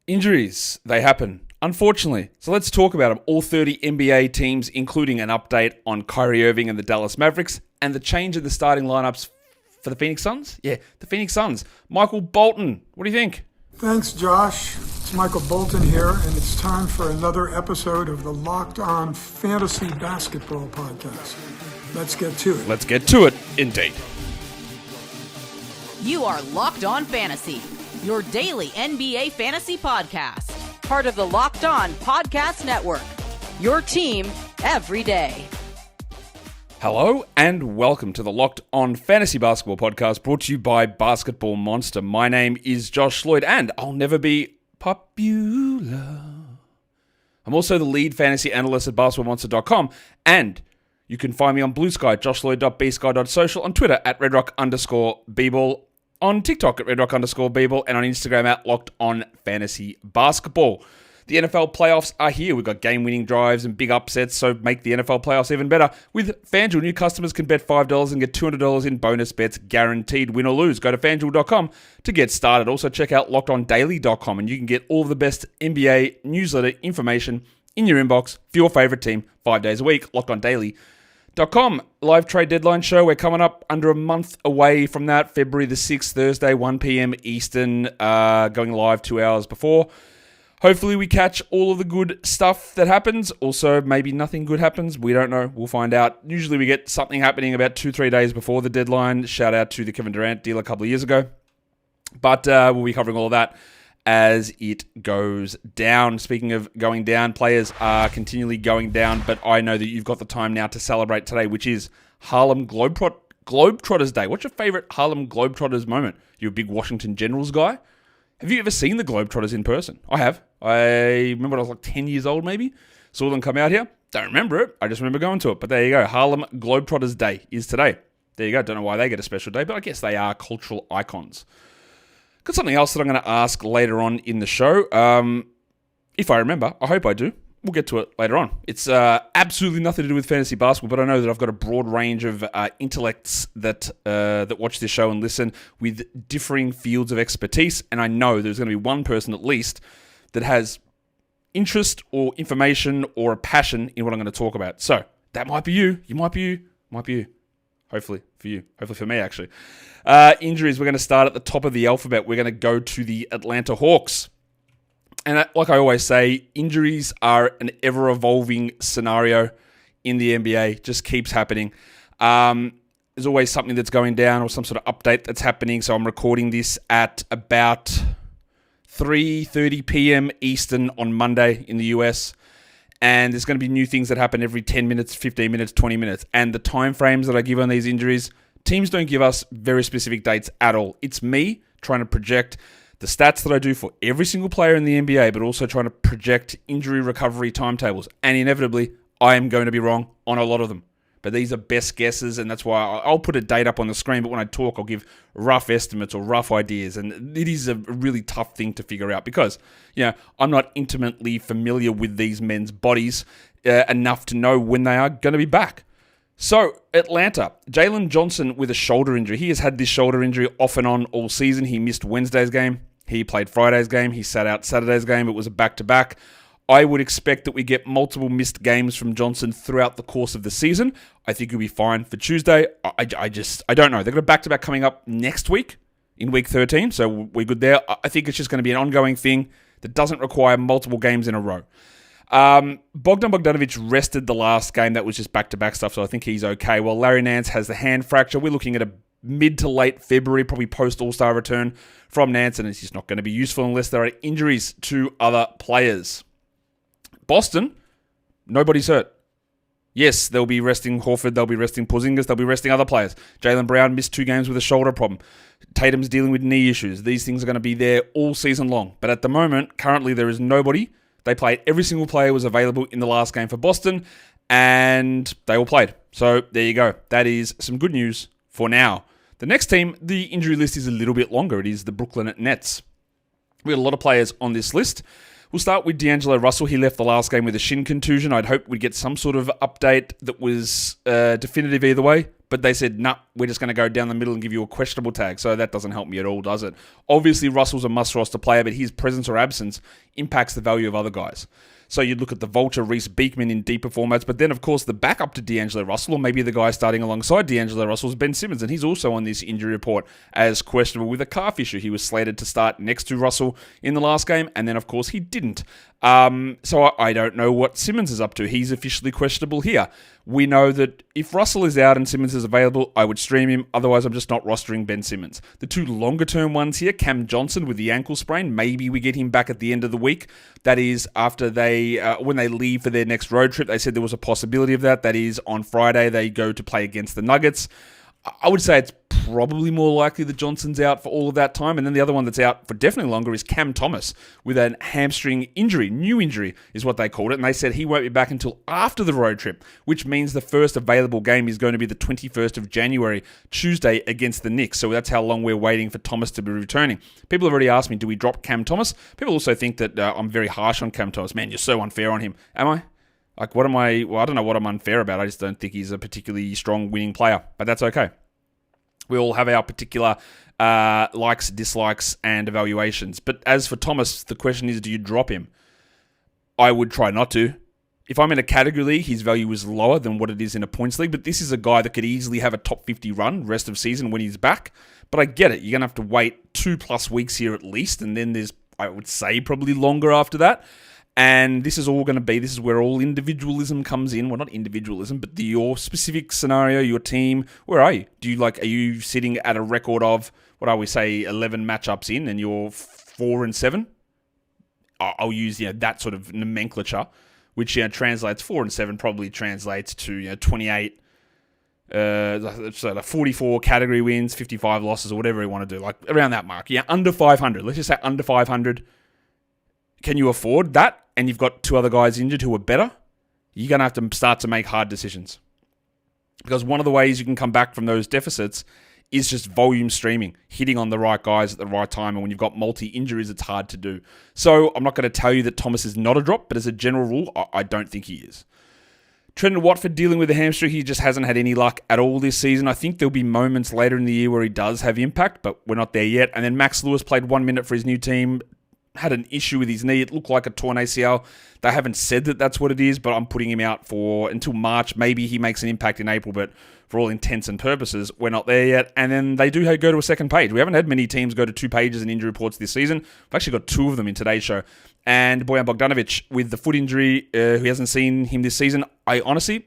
Injuries, they happen, unfortunately. So let's talk about them. All 30 NBA teams, including an update on Kyrie Irving and the Dallas Mavericks, and the change in the starting lineups for the Phoenix Suns. Yeah, the Phoenix Suns. Michael Bolton, what do you think? Thanks, Josh. It's Michael Bolton here, and it's time for another episode of the Locked On Fantasy Basketball Podcast. Let's get to it. Let's get to it, indeed. You are Locked On Fantasy, your daily NBA fantasy podcast. Part of the Locked On Podcast Network, your team every day. Hello and welcome to the Locked On Fantasy Basketball Podcast, brought to you by Basketball Monster. My name is Josh Lloyd, and I'll never be popular. I'm also the lead fantasy analyst at basketballmonster.com, and you can find me on Blue Sky, joshloyd.bsky.social, on Twitter at redrock_bball, on TikTok at redrock_bball, and on Instagram at Locked On Fantasy Basketball. The NFL playoffs are here. We've got game-winning drives and big upsets, so make the NFL playoffs even better. With FanDuel, new customers can bet $5 and get $200 in bonus bets guaranteed, win or lose. Go to FanDuel.com to get started. Also, check out LockedOnDaily.com, and you can get all of the best NBA newsletter information in your inbox for your favorite team 5 days a week. LockedOnDaily.com. Live trade deadline show. We're coming up under a month away from that. February the 6th, Thursday, 1 p.m. Eastern, going live 2 hours before. Hopefully we catch all of the good stuff that happens. Also, maybe nothing good happens. We don't know. We'll find out. Usually we get something happening about 2-3 days before the deadline. Shout out to the Kevin Durant deal a couple of years ago. But we'll be covering all of that as it goes down. Speaking of going down, players are continually going down, but I know that you've got the time now to celebrate today, which is Harlem Globetrotters Day. What's your favorite Harlem Globetrotters moment? You a big Washington Generals guy? Have you ever seen the Globetrotters in person? I have. I remember when I was like 10 years old maybe. Saw them come out here. Don't remember it. I just remember going to it. But there you go. Harlem Globetrotters Day is today. There you go. Don't know why they get a special day, but I guess they are cultural icons. Got something else that I'm going to ask later on in the show. If I remember. I hope I do. We'll get to it later on. It's absolutely nothing to do with fantasy basketball, but I know that I've got a broad range of intellects that watch this show and listen with differing fields of expertise, and I know there's going to be one person at least that has interest or information or a passion in what I'm going to talk about. So that might be you. You might be you. Might be you. Hopefully for you. Hopefully for me, actually. Injuries, we're going to start at the top of the alphabet. We're going to go to the Atlanta Hawks. And like I always say, injuries are an ever-evolving scenario in the NBA. Just keeps happening. There's always something that's going down or some sort of update that's happening. So I'm recording this at about 3:30 p.m. Eastern on Monday in the US. And there's going to be new things that happen every 10 minutes, 15 minutes, 20 minutes. And the time frames that I give on these injuries, teams don't give us very specific dates at all. It's me trying to project the stats that I do for every single player in the NBA, but also trying to project injury recovery timetables. And inevitably, I am going to be wrong on a lot of them. But these are best guesses, and that's why I'll put a date up on the screen, but when I talk, I'll give rough estimates or rough ideas. And it is a really tough thing to figure out because, I'm not intimately familiar with these men's bodies enough to know when they are going to be back. So, Atlanta, Jalen Johnson with a shoulder injury. He has had this shoulder injury off and on all season. He missed Wednesday's game. He played Friday's game. He sat out Saturday's game. It was a back-to-back. I would expect that we get multiple missed games from Johnson throughout the course of the season. I think he'll be fine for Tuesday. I don't know. They've got a back-to-back coming up next week in week 13, so we're good there. I think it's just going to be an ongoing thing that doesn't require multiple games in a row. Bogdan Bogdanovic rested the last game. That was just back-to-back stuff, so I think he's okay. Well, Larry Nance has the hand fracture. We're looking at a mid to late February, probably post-All-Star return from Nance, and it's just not going to be useful unless there are injuries to other players. Boston, nobody's hurt. Yes, they'll be resting Horford, they'll be resting Porzingis, they'll be resting other players. Jaylen Brown missed 2 games with a shoulder problem. Tatum's dealing with knee issues. These things are going to be there all season long. But at the moment, currently there is nobody. They played, every single player was available in the last game for Boston, and they all played. So there you go. That is some good news for now. The next team, the injury list is a little bit longer. It is the Brooklyn Nets. We had a lot of players on this list. We'll start with D'Angelo Russell. He left the last game with a shin contusion. I'd hope we'd get some sort of update that was definitive either way, but they said, nah, we're just going to go down the middle and give you a questionable tag. So that doesn't help me at all, does it? Obviously, Russell's a must-roster player, but his presence or absence impacts the value of other guys. So you'd look at the Vulture, Reece Beekman in deeper formats, but then, of course, the backup to D'Angelo Russell, or maybe the guy starting alongside D'Angelo Russell is Ben Simmons, and he's also on this injury report as questionable with a calf issue. He was slated to start next to Russell in the last game, and then, of course, he didn't. So I don't know what Simmons is up to. He's officially questionable here. We know that if Russell is out and Simmons is available, I would stream him. Otherwise, I'm just not rostering Ben Simmons. The two longer-term ones here, Cam Johnson with the ankle sprain. Maybe we get him back at the end of the week. That is after when they leave for their next road trip. They said there was a possibility of that. That is on Friday. They go to play against the Nuggets. I would say it's probably more likely that Johnson's out for all of that time. And then the other one that's out for definitely longer is Cam Thomas with a hamstring injury. New injury is what they called it. And they said he won't be back until after the road trip, which means the first available game is going to be the 21st of January, Tuesday, against the Knicks. So that's how long we're waiting for Thomas to be returning. People have already asked me, do we drop Cam Thomas? People also think that I'm very harsh on Cam Thomas. Man, you're so unfair on him. Am I? Like, what am I? Well, I don't know what I'm unfair about. I just don't think he's a particularly strong winning player, but that's okay. We all have our particular likes, dislikes, and evaluations. But as for Thomas, the question is, do you drop him? I would try not to. If I'm in a category league, his value is lower than what it is in a points league, but this is a guy that could easily have a top 50 run rest of season when he's back. But I get it. You're going to have to wait 2+ weeks here at least, and then there's, I would say, probably longer after that. And this is where all individualism comes in. Well, not individualism, but your specific scenario, your team. Where are you? Are you sitting at a record of, 11 matchups in, and you're 4-7? I'll use that sort of nomenclature, which translates 4-7 probably translates to 28. So 44 category wins, 55 losses, or whatever you want to do, like around that mark. Yeah, under 500. Let's just say under 500. Can you afford that? And you've got two other guys injured who are better? You're going to have to start to make hard decisions. Because one of the ways you can come back from those deficits is just volume streaming, hitting on the right guys at the right time. And when you've got multi-injuries, it's hard to do. So I'm not going to tell you that Thomas is not a drop, but as a general rule, I don't think he is. Trendon Watford dealing with a hamstring. He just hasn't had any luck at all this season. I think there'll be moments later in the year where he does have impact, but we're not there yet. And then Max Lewis played 1 minute for his new team. Had an issue with his knee. It looked like a torn ACL. They haven't said that that's what it is, but I'm putting him out until March. Maybe he makes an impact in April, but for all intents and purposes, we're not there yet. And then they do go to a second page. We haven't had many teams go to 2 pages in injury reports this season. We've actually got 2 of them in today's show. And Bojan Bogdanovic with the foot injury, who hasn't seen him this season. I honestly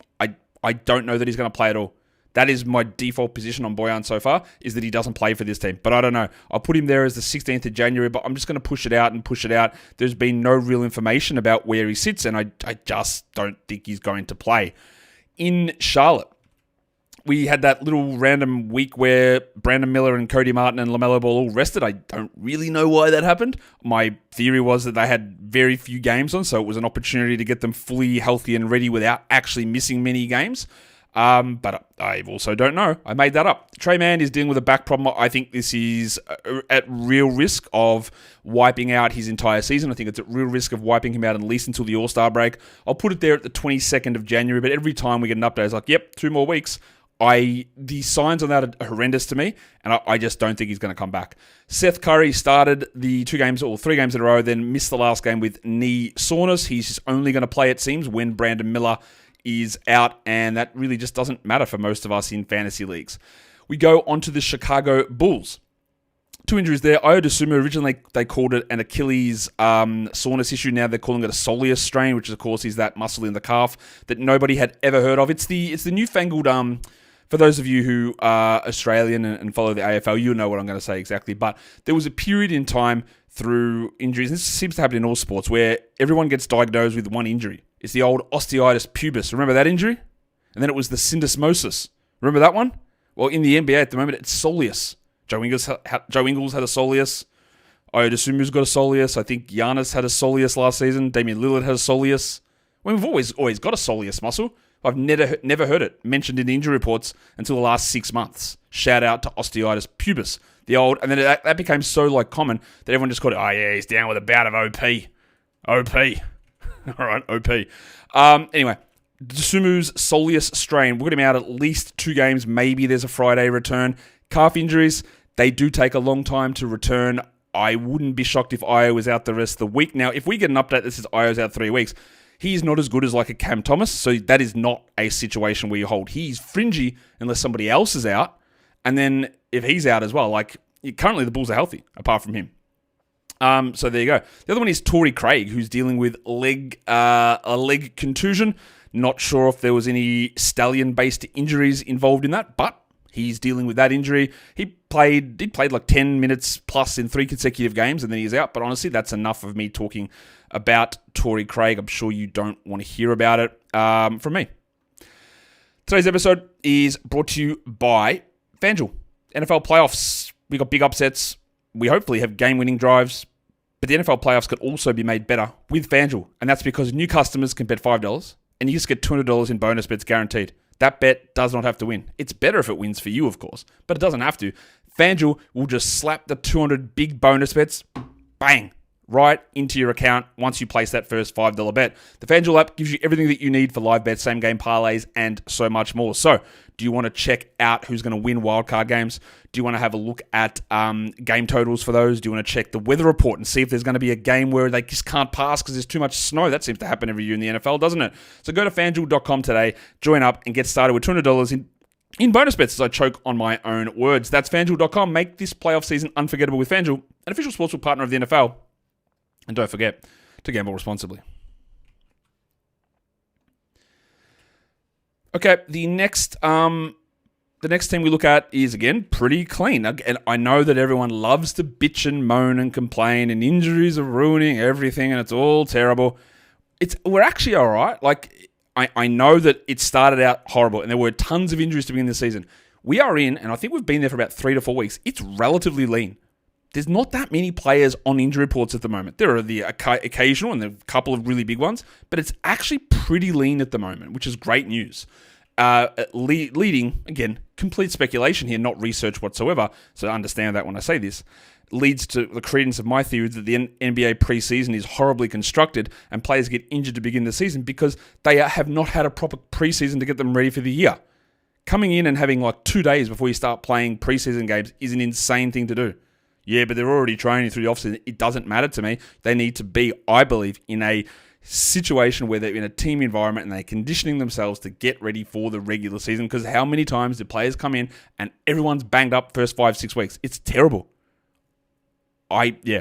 don't know that he's going to play at all. That is my default position on Bojan so far, is that he doesn't play for this team. But I don't know. I'll put him there as the 16th of January, but I'm just going to push it out. There's been no real information about where he sits, and I just don't think he's going to play. In Charlotte, we had that little random week where Brandon Miller and Cody Martin and LaMelo Ball all rested. I don't really know why that happened. My theory was that they had very few games on, so it was an opportunity to get them fully healthy and ready without actually missing many games. But I also don't know. I made that up. Trey Mann is dealing with a back problem. I think this is at real risk of wiping out his entire season. I think it's at real risk of wiping him out at least until the All-Star break. I'll put it there at the 22nd of January, but every time we get an update, it's like, yep, 2 more weeks. The signs on that are horrendous to me, and I just don't think he's going to come back. Seth Curry started the 3 games in a row, then missed the last game with knee soreness. He's just only going to play, it seems, when Brandon Miller is out, and that really just doesn't matter for most of us in fantasy leagues. We go on to the Chicago Bulls. 2 injuries there. Iodosuma, originally they called it an Achilles soreness issue. Now they're calling it a soleus strain, which of course is that muscle in the calf that nobody had ever heard of. It's the newfangled, for those of you who are Australian and follow the AFL, you'll know what I'm going to say exactly. But there was a period in time through injuries, and this seems to happen in all sports, where everyone gets diagnosed with one injury. It's the old osteitis pubis. Remember that injury? And then it was the syndesmosis. Remember that one? Well, in the NBA at the moment, it's soleus. Joe Ingles had a soleus. Iodosumu's got a soleus. I think Giannis had a soleus last season. Damian Lillard has a soleus. Well, we've always got a soleus muscle. I've never heard it mentioned in injury reports until the last 6 months. Shout out to osteitis pubis. And then that became so common that everyone just called it, oh yeah, he's down with a bout of OP. OP. All right, OP. Anyway, Sumu's soleus strain. We've got him out at least 2 games. Maybe there's a Friday return. Calf injuries, they do take a long time to return. I wouldn't be shocked if Io was out the rest of the week. Now, if we get an update that says Io's out 3 weeks, he's not as good as like a Cam Thomas, so that is not a situation where you hold. He's fringy unless somebody else is out, and then if he's out as well, like currently the Bulls are healthy apart from him. So there you go. The other one is Torrey Craig, who's dealing with a leg contusion. Not sure if there was any stallion-based injuries involved in that, but he's dealing with that injury. He played like 10 minutes plus in 3 consecutive games, and then he's out. But honestly, that's enough of me talking about Torrey Craig. I'm sure you don't want to hear about it from me. Today's episode is brought to you by FanDuel. NFL playoffs. We got big upsets. We hopefully have game-winning drives. But the NFL playoffs could also be made better with FanDuel. And that's because new customers can bet $5 and you just get $200 in bonus bets guaranteed. That bet does not have to win. It's better if it wins for you, of course, but it doesn't have to. FanDuel will just slap the 200 big bonus bets, bang, right into your account once you place that first $5 bet. The FanDuel app gives you everything that you need for live bets, same game parlays, and so much more. So, do you want to check out who's going to win wildcard games? Do you want to have a look at game totals for those? Do you want to check the weather report and see if there's going to be a game where they just can't pass because there's too much snow? That seems to happen every year in the NFL, doesn't it? So go to FanDuel.com today, join up, and get started with $200 in bonus bets as I choke on my own words. That's FanDuel.com. Make this playoff season unforgettable with FanDuel, an official sportsbook partner of the NFL. And don't forget to gamble responsibly. Okay, the next team we look at is, again, pretty clean. And I know that everyone loves to bitch and moan and complain, and injuries are ruining everything, and it's all terrible. We're actually all right. Like, I know that it started out horrible, and there were tons of injuries to begin the season. We are in, and I think we've been there for about 3 to 4 weeks. It's relatively lean. There's not that many players on injury reports at the moment. There are the occasional and a couple of really big ones, but it's actually pretty lean at the moment, which is great news. Leading, again, complete speculation here, not research whatsoever, so understand that when I say this, leads to the credence of my theory that the NBA preseason is horribly constructed and players get injured to begin the season because they have not had a proper preseason to get them ready for the year. Coming in and having like 2 days before you start playing preseason games is an insane thing to do. Yeah, but they're already training through the offseason. It doesn't matter to me. They need to be, I believe, in a situation where they're in a team environment and they're conditioning themselves to get ready for the regular season, because how many times do players come in and everyone's banged up first 5-6 weeks? It's terrible. Preseason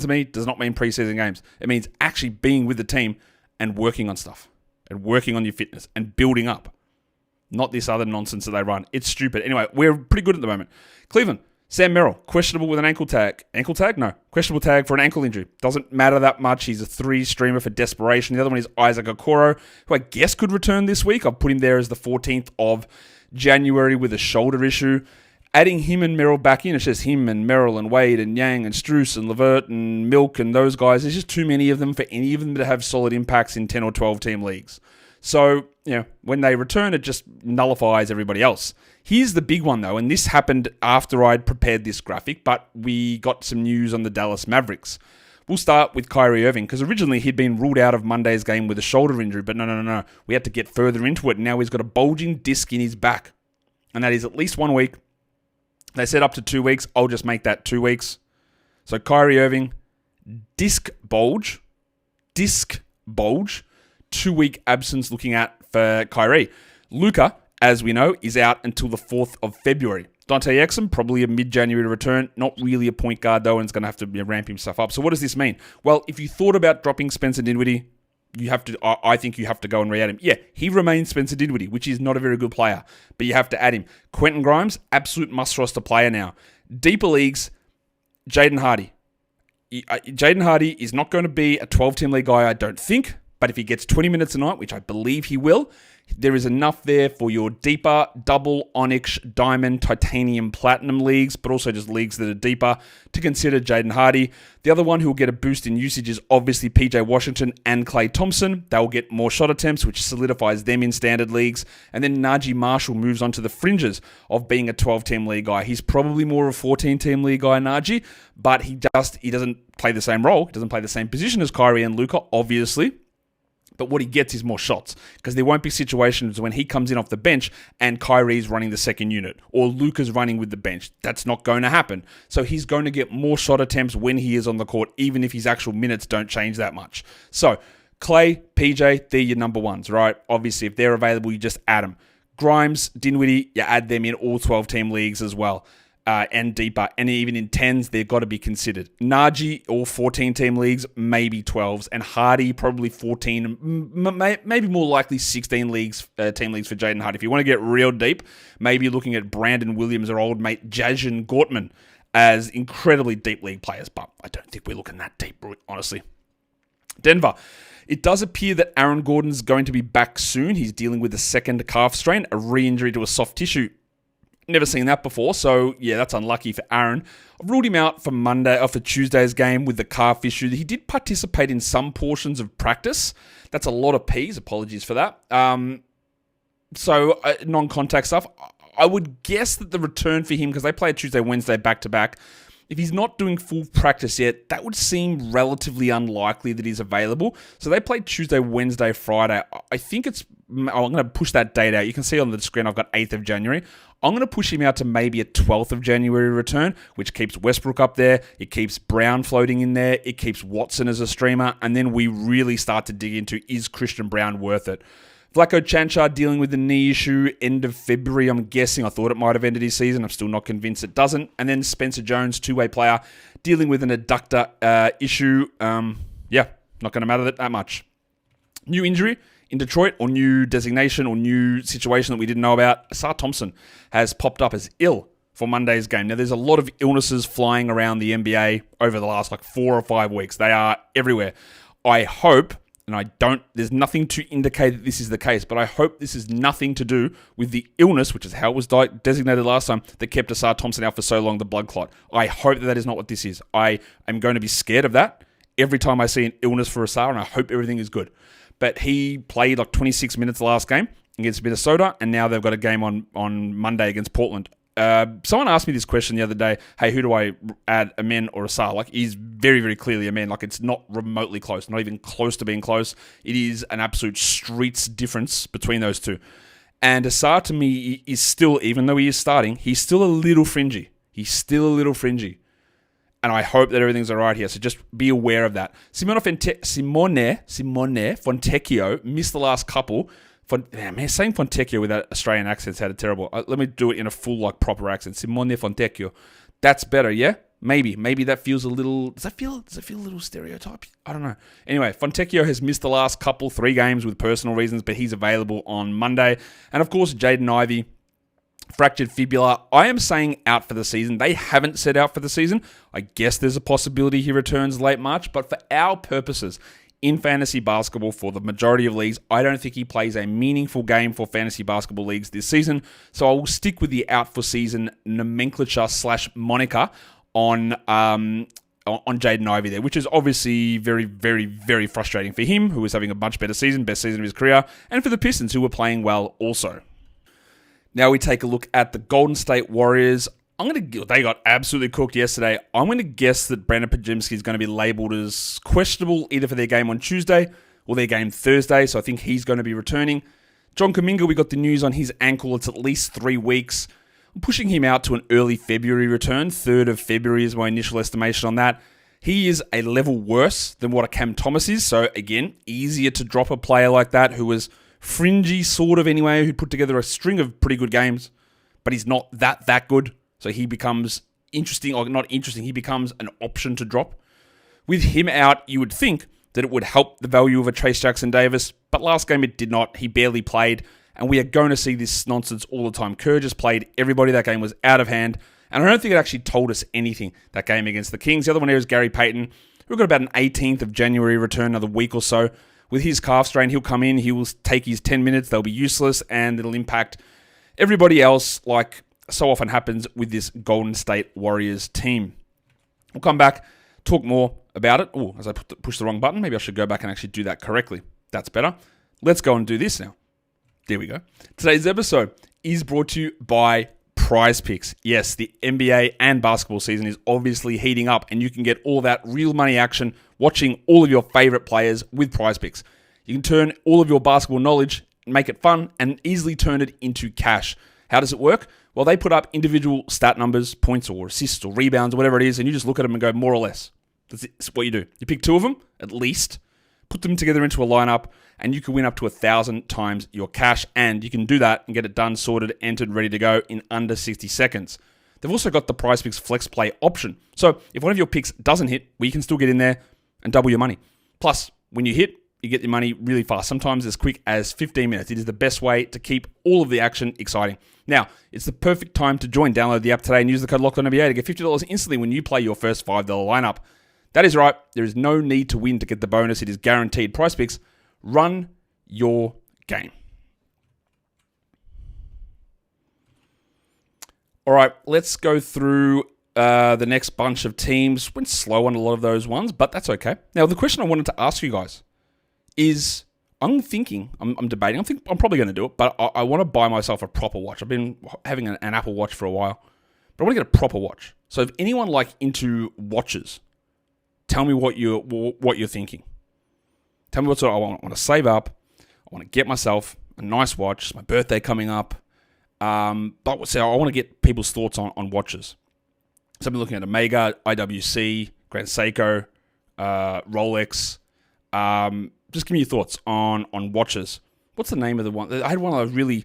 to me does not mean preseason games. It means actually being with the team and working on stuff and working on your fitness and building up. Not this other nonsense that they run. It's stupid. Anyway, we're pretty good at the moment. Cleveland. Sam Merrill, questionable with an ankle tag. Ankle tag? No. Questionable tag for an ankle injury. Doesn't matter that much. He's a 3-streamer for desperation. The other one is Isaac Okoro, who I guess could return this week. I've put him there as the 14th of January with a shoulder issue. Adding him and Merrill back in, it's just him and Merrill and Wade and Yang and Strus and Levert and Milk and those guys. There's just too many of them for any of them to have solid impacts in 10 or 12 team leagues. So, when they return, it just nullifies everybody else. Here's the big one, though, and this happened after I'd prepared this graphic, but we got some news on the Dallas Mavericks. We'll start with Kyrie Irving, because originally he'd been ruled out of Monday's game with a shoulder injury, but no. We had to get further into it, and now he's got a bulging disc in his back, and that is at least 1 week. They said up to 2 weeks. I'll just make that 2 weeks. So Kyrie Irving, disc bulge, 2-week absence looking at for Kyrie. Luka, as we know, is out until the 4th of February. Dante Exum, probably a mid-January return. Not really a point guard, though, and is going to have to ramp himself up. So what does this mean? Well, if you thought about dropping Spencer Dinwiddie, I think you have to go and re-add him. Yeah, he remains Spencer Dinwiddie, which is not a very good player, but you have to add him. Quentin Grimes, absolute must-roster player now. Deeper leagues, Jaden Hardy. Jaden Hardy is not going to be a 12-team league guy, I don't think. But if he gets 20 minutes a night, which I believe he will, there is enough there for your deeper double, onyx, diamond, titanium, platinum leagues, but also just leagues that are deeper to consider Jaden Hardy. The other one who will get a boost in usage is obviously PJ Washington and Klay Thompson. They will get more shot attempts, which solidifies them in standard leagues. And then Najee Marshall moves on to the fringes of being a 12-team league guy. He's probably more of a 14-team league guy, Najee, but he doesn't play the same role. He doesn't play the same position as Kyrie and Luka, obviously. But what he gets is more shots because there won't be situations when he comes in off the bench and Kyrie's running the second unit or Luka's running with the bench. That's not going to happen. So he's going to get more shot attempts when he is on the court, even if his actual minutes don't change that much. So Clay, PJ, they're your number ones, right? Obviously, if they're available, you just add them. Grimes, Dinwiddie, you add them in all 12-team leagues as well. And deeper, and even in 10s, they've got to be considered. Najee, all 14-team leagues, maybe 12s, and Hardy, probably 14, maybe more likely 16 leagues, team leagues for Jaden Hardy. If you want to get real deep, maybe looking at Brandon Williams or old mate Jajan Gortman as incredibly deep league players, but I don't think we're looking that deep, honestly. Denver. It does appear that Aaron Gordon's going to be back soon. He's dealing with a second calf strain, a re-injury to a soft tissue. Never seen that before, so yeah, that's unlucky for Aaron. I've ruled him out for Tuesday's game with the calf issue. He did participate in some portions of practice. That's a lot of P's. Apologies for that. Non-contact stuff. I would guess that the return for him, because they play Tuesday, Wednesday back-to-back, if he's not doing full practice yet, that would seem relatively unlikely that he's available. So they play Tuesday, Wednesday, Friday. I think I'm going to push that date out. You can see on the screen I've got 8th of January. I'm going to push him out to maybe a 12th of January return, which keeps Westbrook up there. It keeps Brown floating in there. It keeps Watson as a streamer. And then we really start to dig into, is Christian Brown worth it? Vlatko Cancar dealing with the knee issue end of February, I'm guessing. I thought it might have ended his season. I'm still not convinced it doesn't. And then Spencer Jones, two-way player, dealing with an adductor issue. Not going to matter that much. New injury in Detroit, or new designation, or new situation that we didn't know about. Asar Thompson has popped up as ill for Monday's game. Now, there's a lot of illnesses flying around the NBA over the last 4 or 5 weeks. They are everywhere. I hope... and there's nothing to indicate that this is the case, but I hope this is nothing to do with the illness, which is how it was designated last time, that kept Asar Thompson out for so long, the blood clot. I hope that is not what this is. I am going to be scared of that every time I see an illness for Asar, and I hope everything is good. But he played 26 minutes the last game against Minnesota, and now they've got a game on Monday against Portland. Someone asked me this question the other day, hey, who do I add, Amen or Asar? He's very, very clearly Amen. It's not remotely close, not even close to being close. It is an absolute streets difference between those two. And Asar, to me, is still, even though he is starting, he's still a little fringy. And I hope that everything's all right here. So just be aware of that. Simone Fontecchio missed the last couple. Saying Fontecchio with that Australian accent sounded terrible. Let me do it in a full, proper accent. Simone Fontecchio. That's better, yeah? Maybe that feels a little... Does it feel a little stereotyped? I don't know. Anyway, Fontecchio has missed the last 3 games with personal reasons, but he's available on Monday. And of course, Jaden Ivey, fractured fibula. I am saying out for the season. They haven't said out for the season. I guess there's a possibility he returns late March, but for our purposes, in fantasy basketball for the majority of leagues, I don't think he plays a meaningful game for fantasy basketball leagues this season. So I will stick with the out for season nomenclature / moniker on Jaden Ivey there, which is obviously very, very, very frustrating for him, who is having a much better season, best season of his career, and for the Pistons, who were playing well also. Now we take a look at the Golden State Warriors. They got absolutely cooked yesterday. I'm going to guess that Brandon Podziemski is going to be labelled as questionable either for their game on Tuesday or their game Thursday, so I think he's going to be returning. John Kuminga, we got the news on his ankle. It's at least 3 weeks. I'm pushing him out to an early February return. 3rd of February is my initial estimation on that. He is a level worse than what a Cam Thomas is, so again, easier to drop a player like that who was fringy sort of anyway, who put together a string of pretty good games, but he's not that good. So he becomes interesting, or not interesting, he becomes an option to drop. With him out, you would think that it would help the value of a Trace Jackson-Davis, but last game it did not. He barely played, and we are going to see this nonsense all the time. Kerr just played everybody. That game was out of hand, and I don't think it actually told us anything, that game against the Kings. The other one here is Gary Payton. We've got about an 18th of January return, another week or so. With his calf strain, he'll come in, he will take his 10 minutes, they'll be useless, and it'll impact everybody else like so often happens with this Golden State Warriors team. We'll come back, talk more about it. Oh, as I push the wrong button, maybe I should go back and actually do that correctly. That's better. Let's go and do this now. There we go. Today's episode is brought to you by Prize Picks. Yes, the NBA and basketball season is obviously heating up, and you can get all that real money action watching all of your favorite players with Prize Picks. You can turn all of your basketball knowledge, make it fun, and easily turn it into cash. How does it work? Well, they put up individual stat numbers, points or assists or rebounds or whatever it is, and you just look at them and go more or less. That's what you do. You pick 2 of them, at least, put them together into a lineup, and you can win up to 1,000 times your cash, and you can do that and get it done, sorted, entered, ready to go in under 60 seconds. They've also got the PrizePicks Flex Play option. So if one of your picks doesn't hit, well, you can still get in there and double your money. Plus, when you hit, you get your money really fast, sometimes as quick as 15 minutes. It is the best way to keep all of the action exciting. Now, it's the perfect time to join. Download the app today and use the code LOCKEDONNBA to get $50 instantly when you play your first $5 lineup. That is right. There is no need to win to get the bonus. It is guaranteed. PrizePicks, run your game. All right, let's go through the next bunch of teams. Went slow on a lot of those ones, but that's okay. Now, the question I wanted to ask you guys is, I'm debating. I'm probably going to do it, but I want to buy myself a proper watch. I've been having an Apple Watch for a while, but I want to get a proper watch. So if anyone into watches, tell me what you're thinking. Tell me what sort of, I want to save up. I want to get myself a nice watch. It's my birthday coming up. But I want to get people's thoughts on watches. So I've been looking at Omega, IWC, Grand Seiko, Rolex. Just give me your thoughts on watches. What's the name of the one? I had one I was really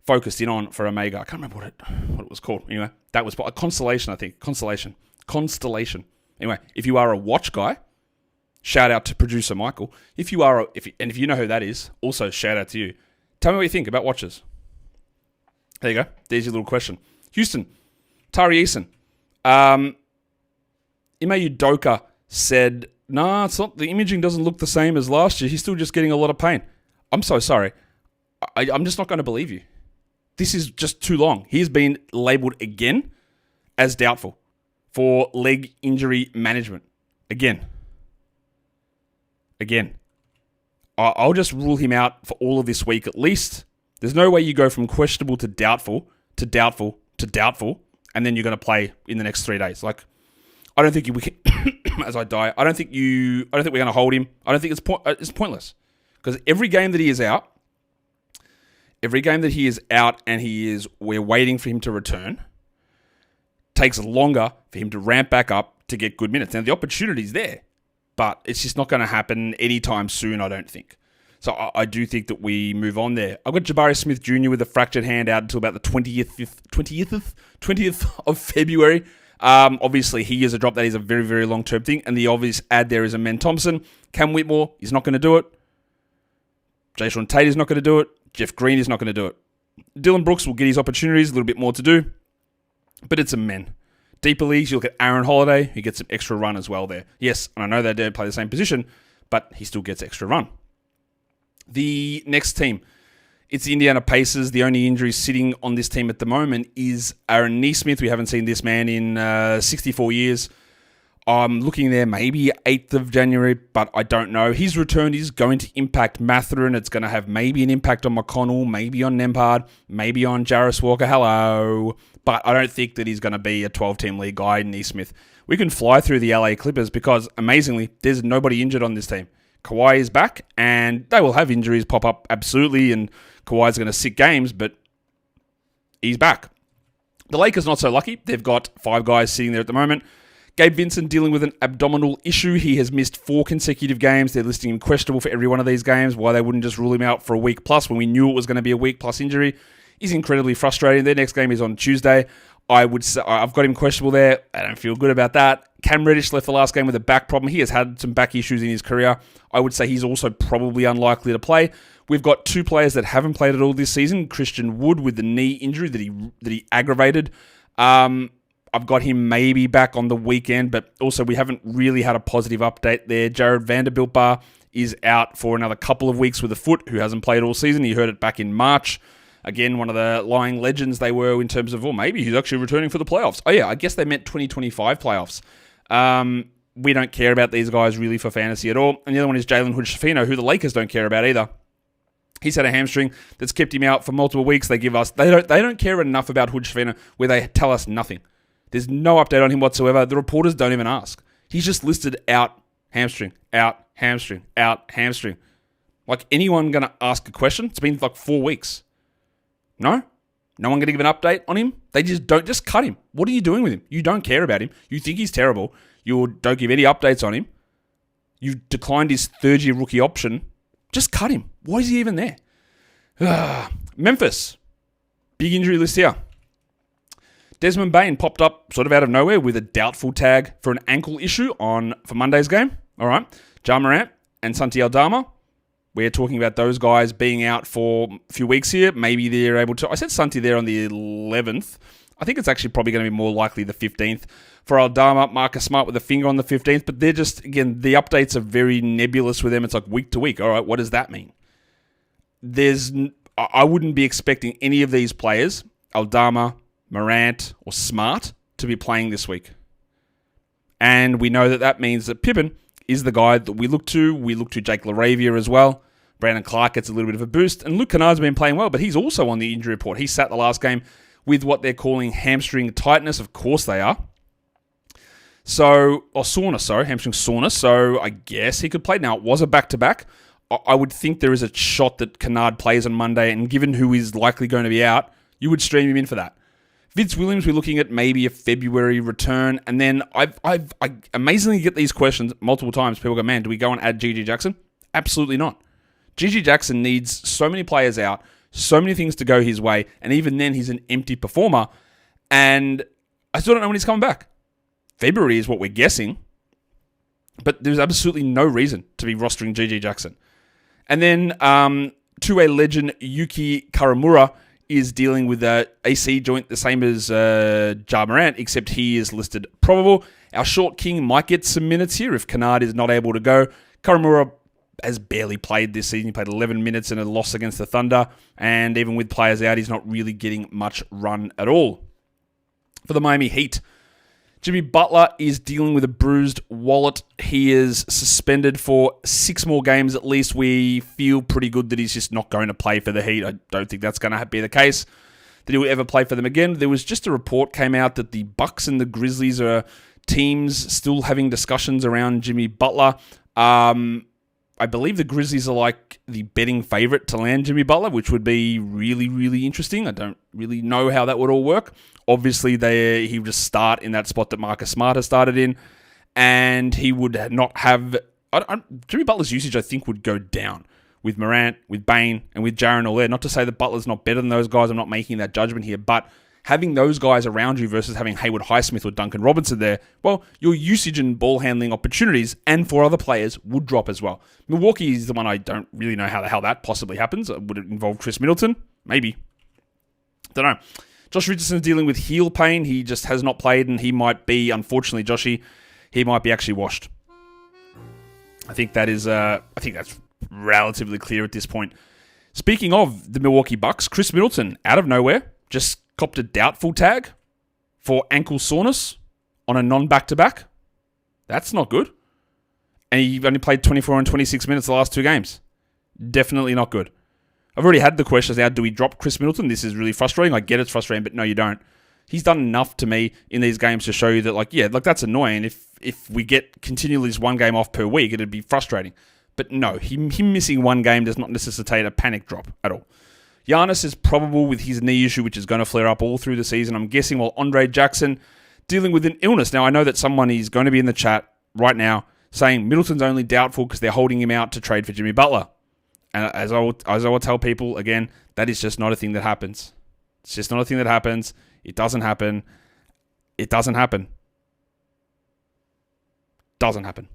focused in on for Omega. I can't remember what it was called. Anyway, that was a Constellation, I think. Constellation. Anyway, if you are a watch guy, shout out to producer Michael. If you know who that is, also shout out to you. Tell me what you think about watches. There you go. There's your little question. Houston, Tari Eason. Ime Udoka said, nah, it's not. The imaging doesn't look the same as last year. He's still just getting a lot of pain. I'm so sorry. I'm just not going to believe you. This is just too long. He's been labelled again as doubtful for leg injury management. Again. I'll just rule him out for all of this week at least. There's no way you go from questionable to doubtful to doubtful to doubtful, and then you're going to play in the next 3 days. I don't think we can, as I die. I don't think we're going to hold him. I don't think it's pointless, because every game that he is out, and we're waiting for him to return, takes longer for him to ramp back up to get good minutes. Now the opportunity's there, but it's just not going to happen anytime soon, I don't think. So I do think that we move on there. I've got Jabari Smith Jr. with a fractured hand out until about the 20th of February. Obviously, he is a drop. That is a very, very long-term thing. And the obvious add there is a Men Thompson. Cam Whitmore is not going to do it. Jayshawn Tate is not going to do it. Jeff Green is not going to do it. Dylan Brooks will get his opportunities, a little bit more to do. But it's a men. Deeper leagues, you look at Aaron Holiday, he gets some extra run as well there. Yes, and I know they don't play the same position, but he still gets extra run. The next team, it's the Indiana Pacers. The only injury sitting on this team at the moment is Aaron Nesmith. We haven't seen this man in 64 years. I'm looking there maybe 8th of January, but I don't know. His return is going to impact Mathurin. It's going to have maybe an impact on McConnell, maybe on Nembhard, maybe on Jarris Walker. Hello. But I don't think that he's going to be a 12-team league guy, Nesmith. We can fly through the LA Clippers because, amazingly, there's nobody injured on this team. Kawhi is back, and they will have injuries pop up, absolutely, and Kawhi's going to sit games, but he's back. The Lakers not so lucky. They've got 5 guys sitting there at the moment. Gabe Vincent dealing with an abdominal issue. He has missed 4 consecutive games. They're listing him questionable for every one of these games. Why they wouldn't just rule him out for a week plus when we knew it was going to be a week plus injury is incredibly frustrating. Their next game is on Tuesday. I would say I've got him questionable there. I don't feel good about that. Cam Reddish left the last game with a back problem. He has had some back issues in his career. I would say he's also probably unlikely to play. We've got 2 players that haven't played at all this season. Christian Wood with the knee injury that he aggravated. I've got him maybe back on the weekend, but also we haven't really had a positive update there. Jared Vanderbilt is out for another couple of weeks with a foot, who hasn't played all season. He hurt it back in March. Again, one of the lying legends they were in terms of, maybe he's actually returning for the playoffs. Oh yeah, I guess they meant 2025 playoffs. We don't care about these guys really for fantasy at all. And the other one is Jalen Hood-Schifino, who the Lakers don't care about either. He's had a hamstring that's kept him out for multiple weeks. They don't care enough about Hood-Schifino where they tell us nothing. There's no update on him whatsoever. The reporters don't even ask. He's just listed out, hamstring, out, hamstring, out, hamstring. Like, anyone going to ask a question? It's been like 4 weeks. No? No one going to give an update on him? They just cut him. What are you doing with him? You don't care about him. You think he's terrible. You don't give any updates on him. You've declined his third-year rookie option. Just cut him. Why is he even there? Memphis. Big injury list here. Desmond Bane popped up sort of out of nowhere with a doubtful tag for an ankle issue for Monday's game. All right. Ja Morant and Santi Aldama. We're talking about those guys being out for a few weeks here. Maybe they're able to... I said Santi there on the 11th. I think it's actually probably going to be more likely the 15th. For Aldama, Marcus Smart with a finger on the 15th. But they're just, again, the updates are very nebulous with them. It's like week to week. All right, what does that mean? I wouldn't be expecting any of these players, Aldama, Morant, or Smart, to be playing this week. And we know that means that Pippen is the guy that we look to. We look to Jake LaRavia as well. Brandon Clark gets a little bit of a boost. And Luke Kennard's been playing well, but he's also on the injury report. He sat the last game with what they're calling hamstring tightness. Of course they are. Hamstring soreness. So I guess he could play. Now, it was a back-to-back. I would think there is a shot that Kennard plays on Monday, and given who is likely going to be out, you would stream him in for that. Vince Williams, we're looking at maybe a February return. And then I amazingly get these questions multiple times. People go, man, do we go and add G.G. Jackson? Absolutely not. G.G. Jackson needs so many players out, so many things to go his way, and even then he's an empty performer, and I still don't know when he's coming back. February is what we're guessing, but there's absolutely no reason to be rostering G.G. Jackson. And then two-way legend Yuki Karamura is dealing with a AC joint, the same as Ja Morant, except he is listed probable. Our short king might get some minutes here if Kennard is not able to go. Karamura has barely played this season. He played 11 minutes in a loss against the Thunder, and even with players out, he's not really getting much run at all. For the Miami Heat, Jimmy Butler is dealing with a bruised wallet. He is suspended for 6 more games at least. We feel pretty good that he's just not going to play for the Heat. I don't think that's going to be the case, that he will ever play for them again. There was just a report came out that the Bucks and the Grizzlies are teams still having discussions around Jimmy Butler. I believe the Grizzlies are like the betting favorite to land Jimmy Butler, which would be really, really interesting. I don't really know how that would all work. Obviously, he would just start in that spot that Marcus Smart has started in, and he would not have... Jimmy Butler's usage, I think, would go down with Morant, with Bane, and with Jaren all there. Not to say that Butler's not better than those guys. I'm not making that judgment here, but having those guys around you versus having Hayward Highsmith or Duncan Robinson there, well, your usage and ball handling opportunities and for other players would drop as well. Milwaukee is the one I don't really know how the hell that possibly happens. Would it involve Chris Middleton? Maybe. Don't know. Josh Richardson's dealing with heel pain. He just has not played, and he might be, unfortunately, Joshy, he might be actually washed. I think that's relatively clear at this point. Speaking of the Milwaukee Bucks, Chris Middleton, out of nowhere, just copped a doubtful tag for ankle soreness on a non-back-to-back. That's not good. And he only played 24 and 26 minutes the last 2 games. Definitely not good. I've already had the questions now, do we drop Chris Middleton? This is really frustrating. I get it's frustrating, but no, you don't. He's done enough to me in these games to show you that, that's annoying. If we get continually just 1 game off per week, it'd be frustrating. But no, him missing 1 game does not necessitate a panic drop at all. Giannis is probable with his knee issue, which is going to flare up all through the season, I'm guessing, while Andre Jackson dealing with an illness. Now, I know that someone is going to be in the chat right now saying Middleton's only doubtful because they're holding him out to trade for Jimmy Butler. And as I will tell people, again, that is just not a thing that happens. It's just not a thing that happens. It doesn't happen. It doesn't happen. Doesn't happen.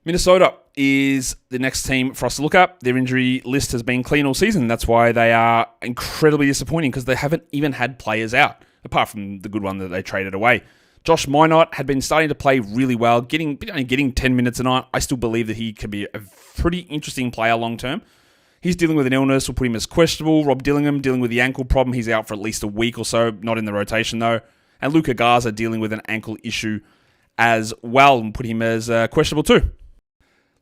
Minnesota is the next team for us to look at. Their injury list has been clean all season. That's why they are incredibly disappointing, because they haven't even had players out, apart from the good one that they traded away. Josh Minot had been starting to play really well, getting 10 minutes a night. I still believe that he could be a pretty interesting player long term. He's dealing with an illness. We'll put him as questionable. Rob Dillingham dealing with the ankle problem. He's out for at least a week or so, not in the rotation though. And Luka Garza dealing with an ankle issue as well, and put him as questionable too.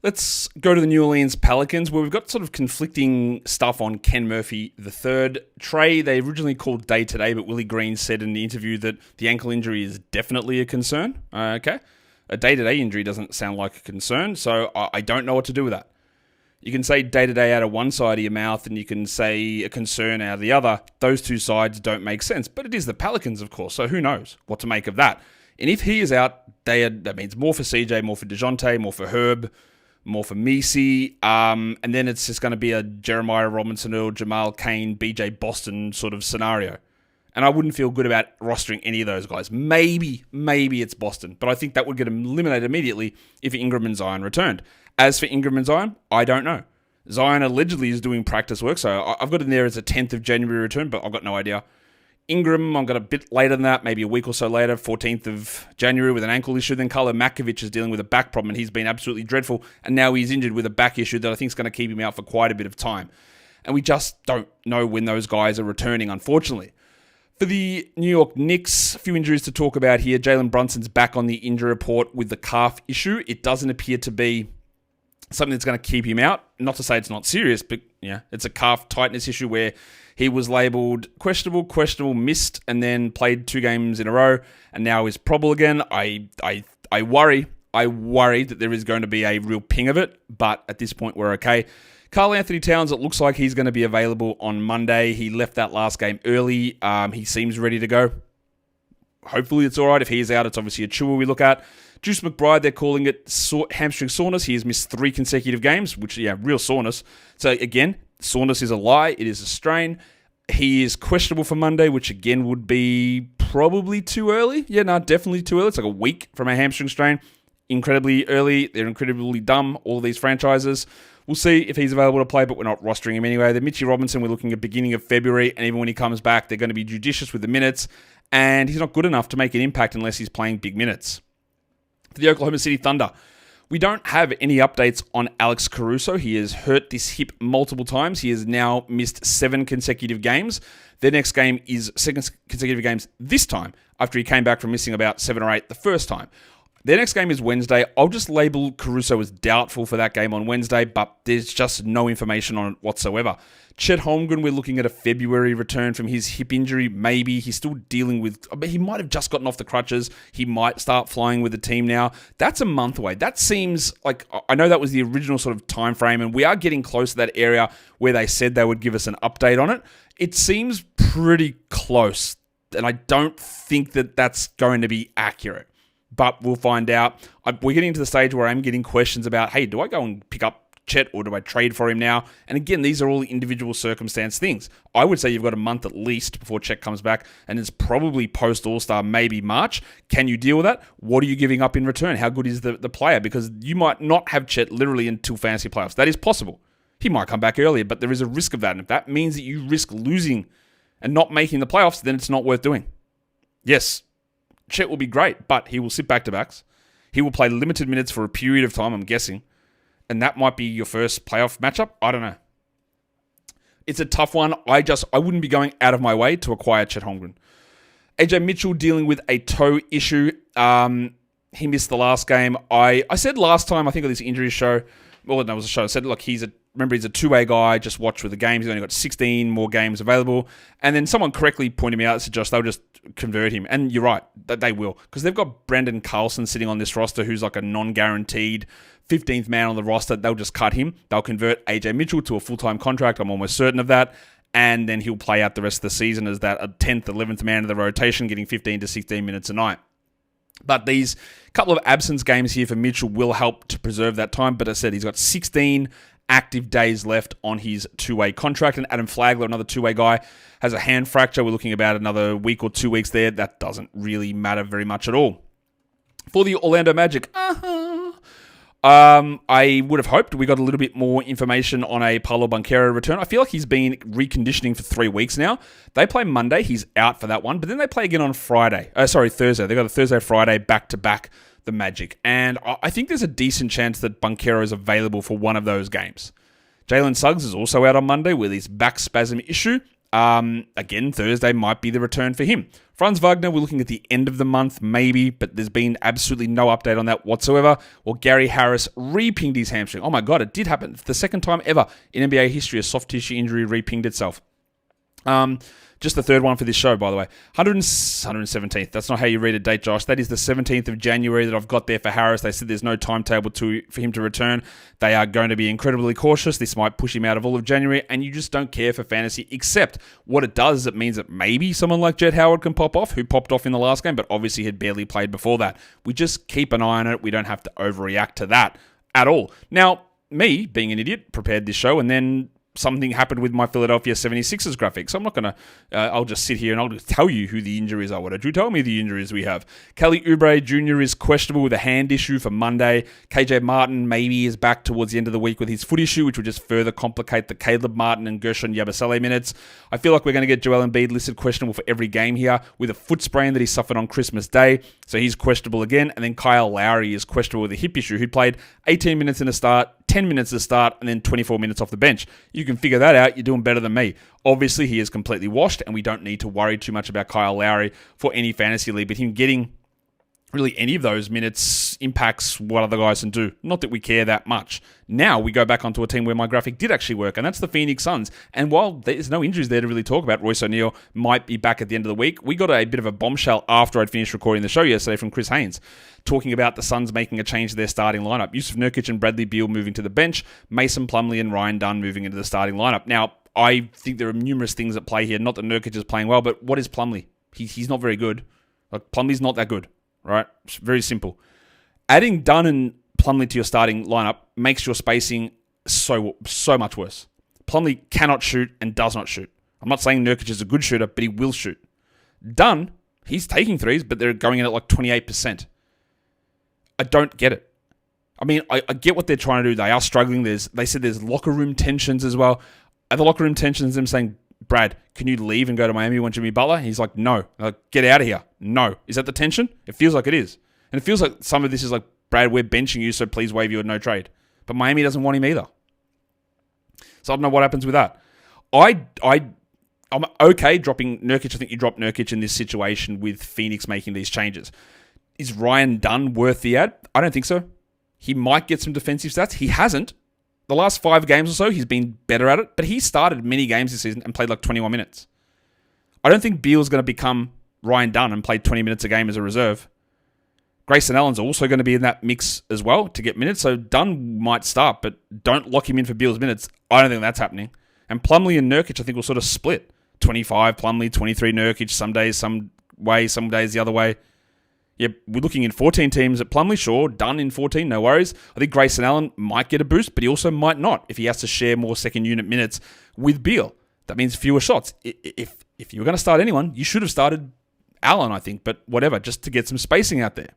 Let's go to the New Orleans Pelicans, where we've got sort of conflicting stuff on Ken Murphy III. Trey, they originally called day today, but Willie Green said in the interview that the ankle injury is definitely a concern. Okay. A day-to-day injury doesn't sound like a concern, so I don't know what to do with that. You can say day-to-day out of one side of your mouth, and you can say a concern out of the other. Those two sides don't make sense, but it is the Pelicans, of course, so who knows what to make of that. And if he is out, that means more for CJ, more for DeJounte, more for Herb, more for Misi, and then it's just going to be a Jeremiah Robinson or Jamal Cain, BJ Boston sort of scenario. And I wouldn't feel good about rostering any of those guys. Maybe it's Boston, but I think that would get eliminated immediately if Ingram and Zion returned. As for Ingram and Zion, I don't know. Zion allegedly is doing practice work, so I've got in there as a 10th of January return, but I've got no idea. Ingram, I've got a bit later than that, maybe a week or so later, 14th of January with an ankle issue. Then Carlo Makovic is dealing with a back problem, and he's been absolutely dreadful, and now he's injured with a back issue that I think is going to keep him out for quite a bit of time. And we just don't know when those guys are returning, unfortunately. For the New York Knicks, a few injuries to talk about here. Jalen Brunson's back on the injury report with the calf issue. It doesn't appear to be something that's going to keep him out. Not to say it's not serious, but yeah, it's a calf tightness issue where he was labelled questionable, missed, and then played 2 games in a row, and now is probable again. I worry that there is going to be a real ping of it, but at this point we're okay. Karl Anthony Towns, it looks like he's going to be available on Monday. He left that last game early. He seems ready to go. Hopefully it's all right. If he's out, it's obviously a Chua we look at. Juice McBride, they're calling it hamstring soreness. He has missed 3 consecutive games, which, yeah, real soreness. So, again, soreness is a lie. It is a strain. He is questionable for Monday, which, again, would be probably too early. Yeah, no, definitely too early. It's like a week from a hamstring strain. Incredibly early. They're incredibly dumb, all these franchises. We'll see if he's available to play, but we're not rostering him anyway. The Mitchie Robinson, we're looking at beginning of February, and even when he comes back, they're going to be judicious with the minutes, and he's not good enough to make an impact unless he's playing big minutes. For the Oklahoma City Thunder, we don't have any updates on Alex Caruso. He has hurt this hip multiple times. He has now missed 7 consecutive games. Their next game is 7 consecutive games this time, after he came back from missing about 7 or 8 the first time. Their next game is Wednesday. I'll just label Caruso as doubtful for that game on Wednesday, but there's just no information on it whatsoever. Chet Holmgren, we're looking at a February return from his hip injury. Maybe he's still dealing with... he might have just gotten off the crutches. He might start flying with the team now. That's a month away. That seems like... I know that was the original sort of time frame, and we are getting close to that area where they said they would give us an update on it. It seems pretty close, and I don't think that that's going to be accurate. But we'll find out. We're getting to the stage where I'm getting questions about, hey, do I go and pick up Chet or do I trade for him now? And again, these are all individual circumstance things. I would say you've got a month at least before Chet comes back, and it's probably post-All-Star, maybe March. Can you deal with that? What are you giving up in return? How good is the player? Because you might not have Chet literally until fantasy playoffs. That is possible. He might come back earlier, but there is a risk of that. And if that means that you risk losing and not making the playoffs, then it's not worth doing. Yes, Chet will be great, but he will sit back-to-backs. He will play limited minutes for a period of time, I'm guessing. And that might be your first playoff matchup. I don't know. It's a tough one. I wouldn't be going out of my way to acquire Chet Holmgren. AJ Mitchell dealing with a toe issue. He missed the last game. I said last time, I think on this injury show, well, no, it was a show. I said, look, remember, he's a two-way guy. Just watch with the games. He's only got 16 more games available. And then someone correctly pointed me out, said, Josh, they'll just convert him. And you're right, that they will. Because they've got Brandon Carlson sitting on this roster who's like a non-guaranteed 15th man on the roster. They'll just cut him. They'll convert AJ Mitchell to a full-time contract. I'm almost certain of that. And then he'll play out the rest of the season as that a 10th, 11th man of the rotation, getting 15 to 16 minutes a night. But these couple of absence games here for Mitchell will help to preserve that time. But as I said, he's got 16 active days left on his two-way contract. And Adam Flagler, another two-way guy, has a hand fracture. We're looking about another week or 2 weeks there. That doesn't really matter very much at all. For the Orlando Magic, I would have hoped we got a little bit more information on a Paolo Banchero return. I feel like he's been reconditioning for 3 weeks now. They play Monday. He's out for that one. But then they play again on Thursday. They got a Thursday-Friday back-to-back, the Magic. And I think there's a decent chance that Banchero is available for one of those games. Jalen Suggs is also out on Monday with his back spasm issue. Again, Thursday might be the return for him. Franz Wagner, we're looking at the end of the month, maybe, but there's been absolutely no update on that whatsoever. Or Gary Harris re-pinged his hamstring. Oh my God, it did happen. It's the second time ever in NBA history a soft tissue injury re-pinged itself. Just the third one for this show, by the way. 117th. That's not how you read a date, Josh. That is the 17th of January that I've got there for Harris. They said there's no timetable for him to return. They are going to be incredibly cautious. This might push him out of all of January, and you just don't care for fantasy, except what it does is it means that maybe someone like Jett Howard can pop off, who popped off in the last game, but obviously had barely played before that. We just keep an eye on it. We don't have to overreact to that at all. Now, me, being an idiot, prepared this show, and then something happened with my Philadelphia 76ers graphic. So I'm not going to, I'll just sit here and I'll just tell you who the injuries are. Why don't you tell me the injuries we have? Kelly Oubre Jr. is questionable with a hand issue for Monday. KJ Martin maybe is back towards the end of the week with his foot issue, which would just further complicate the Caleb Martin and Gershon Yabusele minutes. I feel like we're going to get Joel Embiid listed questionable for every game here with a foot sprain that he suffered on Christmas Day. So he's questionable again. And then Kyle Lowry is questionable with a hip issue, who played 18 minutes in the start, 10 minutes to start, and then 24 minutes off the bench. You can figure that out. You're doing better than me. Obviously, he is completely washed, and we don't need to worry too much about Kyle Lowry for any fantasy league. But him getting really any of those minutes impacts what other guys can do. Not that we care that much. Now we go back onto a team where my graphic did actually work, and that's the Phoenix Suns. And while there's no injuries there to really talk about, Royce O'Neal might be back at the end of the week. We got a bit of a bombshell after I'd finished recording the show yesterday from Chris Haynes, talking about the Suns making a change to their starting lineup. Yusuf Nurkic and Bradley Beal moving to the bench, Mason Plumlee and Ryan Dunn moving into the starting lineup. Now, I think there are numerous things at play here. Not that Nurkic is playing well, but what is Plumlee? He's not very good. Like, Plumlee's not that good. Right? It's very simple. Adding Dunn and Plumlee to your starting lineup makes your spacing so much worse. Plumlee cannot shoot and does not shoot. I'm not saying Nurkic is a good shooter, but he will shoot. Dunn, he's taking threes, but they're going in at like 28%. I don't get it. I mean, I get what they're trying to do. They are struggling. They said there's locker room tensions as well. Are the locker room tensions them saying, Brad, can you leave and go to Miami when Jimmy Butler? He's like, no. Like, get out of here. No. Is that the tension? It feels like it is. And it feels like some of this is like, Brad, we're benching you, so please waive your no trade. But Miami doesn't want him either. So I don't know what happens with that. I'm okay dropping Nurkic. I think you drop Nurkic in this situation with Phoenix making these changes. Is Ryan Dunn worth the ad? I don't think so. He might get some defensive stats. He hasn't. The last 5 games or so, he's been better at it, but he started many games this season and played like 21 minutes. I don't think Beal's going to become Ryan Dunn and play 20 minutes a game as a reserve. Grayson Allen's also going to be in that mix as well to get minutes, so Dunn might start, but don't lock him in for Beal's minutes. I don't think that's happening. And Plumlee and Nurkic, I think, will sort of split. 25 Plumlee, 23 Nurkic, some days some way, some days the other way. Yeah, we're looking in 14 teams at Plumlee, sure. Dunn in 14, no worries. I think Grayson Allen might get a boost, but he also might not if he has to share more second unit minutes with Beal. That means fewer shots. If you were going to start anyone, you should have started Allen, I think, but whatever, just to get some spacing out there.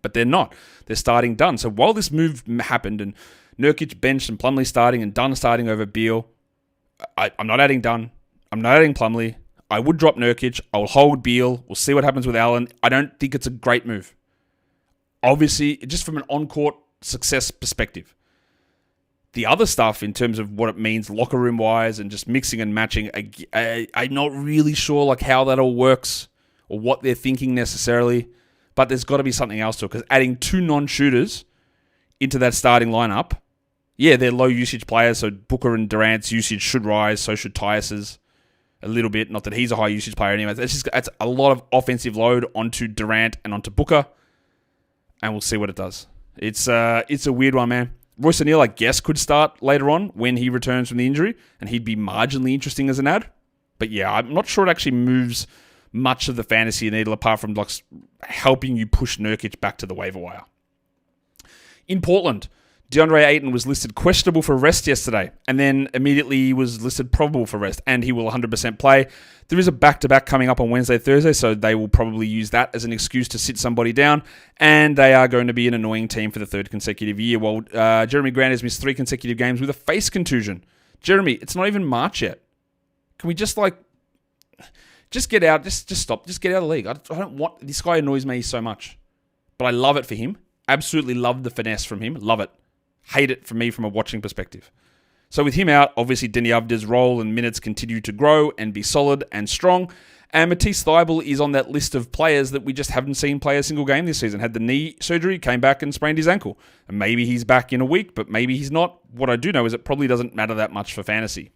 But they're not. They're starting Dunn. So while this move happened and Nurkic benched and Plumlee starting and Dunn starting over Beal, I'm not adding Dunn. I'm not adding Plumlee. I would drop Nurkic. I'll hold Beal. We'll see what happens with Allen. I don't think it's a great move. Obviously, just from an on-court success perspective. The other stuff in terms of what it means locker room-wise and just mixing and matching, I'm not really sure like how that all works or what they're thinking necessarily. But there's got to be something else to it because adding 2 non-shooters into that starting lineup, yeah, they're low-usage players, so Booker and Durant's usage should rise, so should Tyus's. A little bit, not that he's a high usage player anyway. It's a lot of offensive load onto Durant and onto Booker, and we'll see what it does. It's a weird one, man. Royce O'Neal, I guess, could start later on when he returns from the injury, and he'd be marginally interesting as an ad. But yeah, I'm not sure it actually moves much of the fantasy needle apart from like helping you push Nurkic back to the waiver wire. In Portland, DeAndre Ayton was listed questionable for rest yesterday, and then immediately was listed probable for rest, and he will 100% play. There is a back-to-back coming up on Wednesday, Thursday, so they will probably use that as an excuse to sit somebody down, and they are going to be an annoying team for the 3rd consecutive year. Well, Jeremy Grant has missed 3 consecutive games with a face contusion. Jeremy, it's not even March yet. Can we just get out, just stop, just get out of the league. I don't want, this guy annoys me so much, but I love it for him. Absolutely love the finesse from him. Love it. Hate it for me from a watching perspective. So with him out, obviously Denny Avdi's role and minutes continue to grow and be solid and strong. And Matisse Thybulle is on that list of players that we just haven't seen play a single game this season. Had the knee surgery, came back and sprained his ankle. And maybe he's back in a week, but maybe he's not. What I do know is it probably doesn't matter that much for fantasy.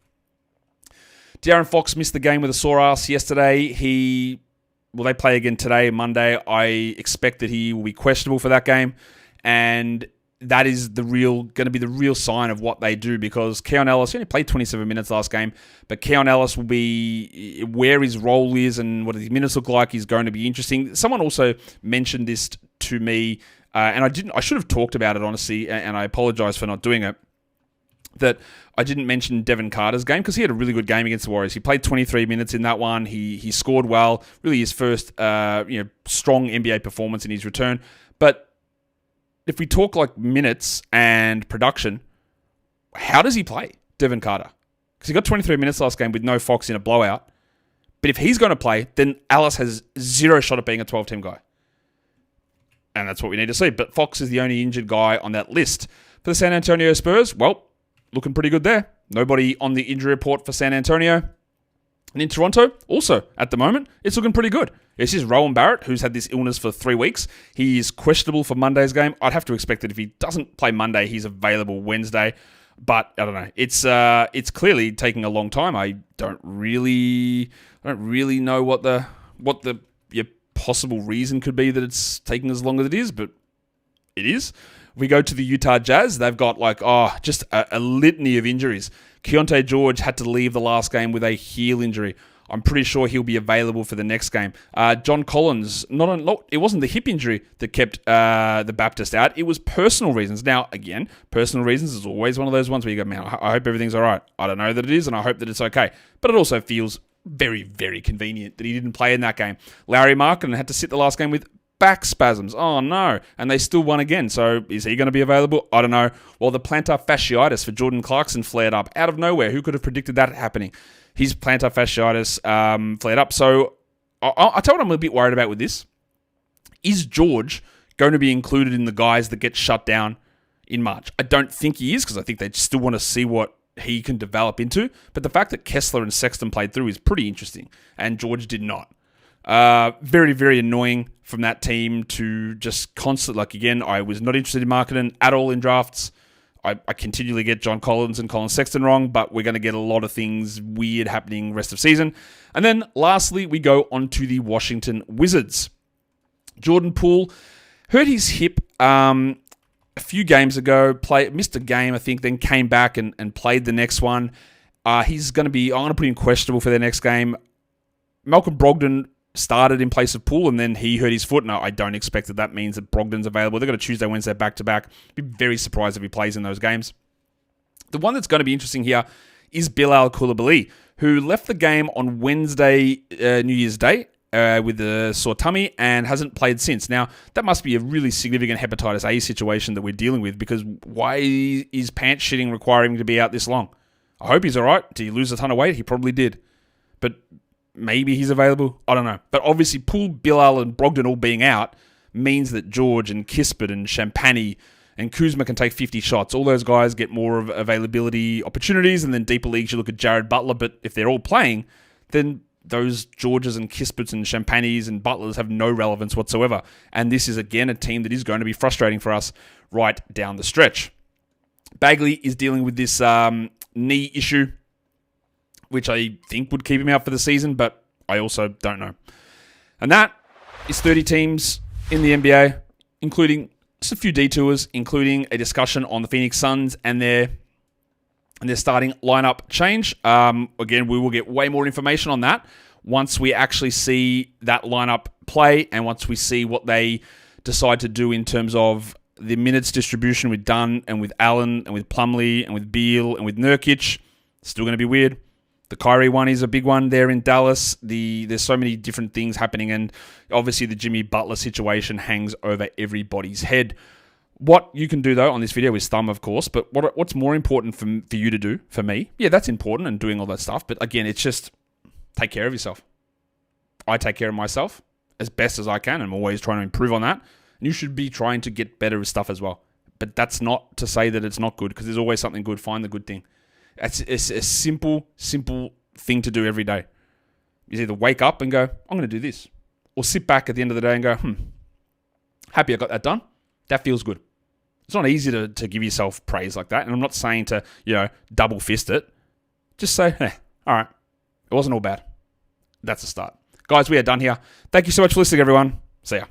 De'Aaron Fox missed the game with a sore ass yesterday. They play again today, Monday. I expect that he will be questionable for that game. And that is going to be the real sign of what they do, because Keon Ellis only played 27 minutes last game, but Keon Ellis will be, where his role is and what his minutes look like is going to be interesting. Someone also mentioned this to me, and I should have talked about it, honestly, and I apologize for not doing it, that I didn't mention Devin Carter's game, because he had a really good game against the Warriors. He played 23 minutes in that one. He scored well, really his first strong NBA performance in his return. But if we talk like minutes and production, how does he play, Devin Carter? Because he got 23 minutes last game with no Fox in a blowout. But if he's going to play, then Alice has zero shot at being a 12-team guy. And that's what we need to see. But Fox is the only injured guy on that list. For the San Antonio Spurs, well, looking pretty good there. Nobody on the injury report for San Antonio. And in Toronto, also, at the moment, it's looking pretty good. It's just Rowan Barrett, who's had this illness for 3 weeks. He is questionable for Monday's game. I'd have to expect that if he doesn't play Monday, he's available Wednesday. But I don't know. It's clearly taking a long time. I don't really know what the possible reason could be that it's taking as long as it is, but it is. We go to the Utah Jazz. They've got just a litany of injuries. Keontae George had to leave the last game with a heel injury. I'm pretty sure he'll be available for the next game. John Collins, it wasn't the hip injury that kept the Baptist out. It was personal reasons. Now, again, personal reasons is always one of those ones where you go, man, I hope everything's all right. I don't know that it is, and I hope that it's okay. But it also feels very, very convenient that he didn't play in that game. Larry Markkinen had to sit the last game with back spasms. Oh, no. And they still won again. So is he going to be available? I don't know. Well, the plantar fasciitis for Jordan Clarkson flared up out of nowhere. Who could have predicted that happening? His plantar fasciitis flared up. So I'll tell you what I'm a bit worried about with this. Is George going to be included in the guys that get shut down in March? I don't think he is, because I think they still want to see what he can develop into. But the fact that Kessler and Sexton played through is pretty interesting, and George did not. Very, very annoying from that team to just constant. Again, I was not interested in Markkinen at all in drafts. I continually get John Collins and Colin Sexton wrong, but we're going to get a lot of things weird happening rest of season. And then lastly, we go on to the Washington Wizards. Jordan Poole hurt his hip a few games ago, missed a game, I think, then came back and played the next one. I'm going to put him questionable for their next game. Malcolm Brogdon started in place of Poole, and then he hurt his foot. No, I don't expect that means that Brogdon's available. They've got a Tuesday, Wednesday back-to-back. Be very surprised if he plays in those games. The one that's going to be interesting here is Bilal Coulibaly, who left the game on Wednesday, New Year's Day, with a sore tummy and hasn't played since. Now, that must be a really significant hepatitis A situation that we're dealing with, because why is pants shitting requiring him to be out this long? I hope he's all right. Did he lose a ton of weight? He probably did. But maybe he's available. I don't know. But obviously, Poole, Bilal, and Brogdon all being out means that George and Kispert and Champagny and Kuzma can take 50 shots. All those guys get more of availability opportunities, and then deeper leagues, you look at Jared Butler. But if they're all playing, then those Georges and Kisperts and Champagnys and Butlers have no relevance whatsoever. And this is, again, a team that is going to be frustrating for us right down the stretch. Bagley is dealing with this knee issue, which I think would keep him out for the season, but I also don't know. And that is 30 teams in the NBA, including just a few detours, including a discussion on the Phoenix Suns and their starting lineup change. Again, we will get way more information on that once we actually see that lineup play and once we see what they decide to do in terms of the minutes distribution with Dunn and with Allen and with Plumlee and with Beal and with Nurkic. Still going to be weird. The Kyrie one is a big one there in Dallas. There's so many different things happening, and obviously the Jimmy Butler situation hangs over everybody's head. What you can do, though, on this video is thumb, of course, but what's more important for you to do, for me, yeah, that's important and doing all that stuff, but again, it's just take care of yourself. I take care of myself as best as I can, and I'm always trying to improve on that, and you should be trying to get better with stuff as well. But that's not to say that it's not good, because there's always something good. Find the good thing. It's a simple thing to do every day. You either wake up and go, I'm going to do this, or sit back at the end of the day and go, happy I got that done. That feels good. It's not easy to give yourself praise like that. And I'm not saying to, double fist it. Just say, hey, all right, It wasn't all bad. That's a start. Guys, we are done here. Thank you so much for listening, everyone. See ya.